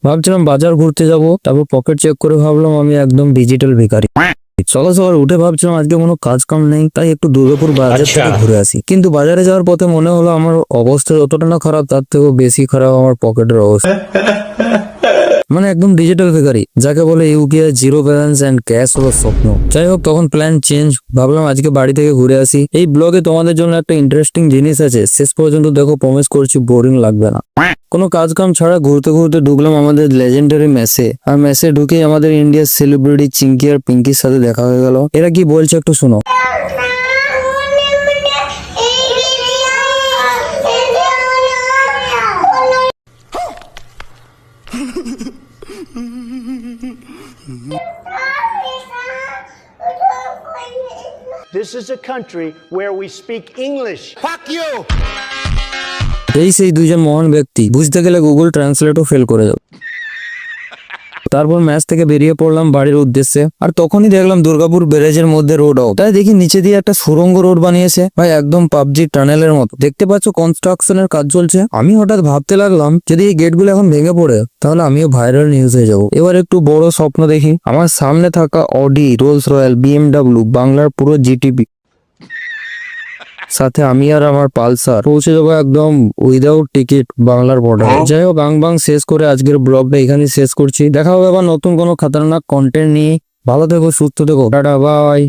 ভাবছিলাম বাজার ঘুরতে যাব, তারপর পকেট চেক করে ভাবলাম আমি একদম ডিজিটাল ভিখারি। সকাল সকাল উঠে ভাবছিলাম আজকে কোনো কাজ কাম নেই, তাই একটু দুর্গাপুর বাজার থেকে ঘুরে আসি। কিন্তু বাজারে যাওয়ার পথে মনে হলো আমার অবস্থা যতটা না খারাপ তার থেকেও বেশি খারাপ আমার পকেটের অবস্থা। মানে একদম ডিজিটাল ভিখারি, যাকে বলে UPI zero balance and cash হলো স্বপ্ন। যাই হোক, তখন প্ল্যান চেঞ্জ, ভাবলাম আজকে বাড়ি থেকে ঘুরে আসি। এই ব্লগে তোমাদের জন্য একটা ইন্টারেস্টিং জিনিস আছে, শেষ পর্যন্ত দেখো, প্রমিস করছি বোরিং লাগবে না। কোনো কাজ কাম ছাড়া ঘুরতে ঘুরতে ঢুকলাম আমাদের লেজেন্ডারি মেসে। আর মেসে ঢুকে আমাদের ইন্ডিয়ার সেলিব্রিটি চিঙ্কি আর পিঙ্কির সাথে দেখা হয়ে গেল। এরা কি বলছে একটু শোনো। This is a country where we speak English. Fuck you! এই সেই দুইজন মহান ব্যক্তি, বুঝতে গেলে গুগল ট্রান্সলেটও ফেল করে যাবে। তারপর ম্যাচ থেকে বেরিয়ে পড়লাম বাড়ির উদ্দেশ্যে। আর তখনই দেখলাম দুর্গাপুর ব্যারেজের মধ্যে রোড আউট। তাই দেখি নিচে দিয়ে একটা সুড়ঙ্গ রোড বানিয়েছে, ভাই একদম পাবজি টানেলের মতো। দেখতে পাচ্ছ কনস্ট্রাকশনের কাজ চলছে। আমি হঠাৎ ভাবতে লাগলাম যদি এই গেটগুলো এখন ভেঙে পড়ে তাহলে আমিও ভাইরাল নিউজ হয়ে যাবো। এবার একটু বড় স্বপ্ন দেখি, আমার সামনে থাকা অডি, রোলস রয়্যাল, বিএমডাব্লিউ, বাংলার পুরো জিটিপি, সাথে আমি আর আমার পালসার পৌঁছে যাবো একদম উইদাউট টিকিট বাংলার বর্ডারে। যাই হোক, বাং শেষ করে আজকের ব্লগটা এখানেই শেষ করছি। দেখা হবে আবার নতুন কোনো খতরনাক কন্টেন্ট নিয়ে। ভালো থেকো, সুস্থ থেকো, টাটা, বাই।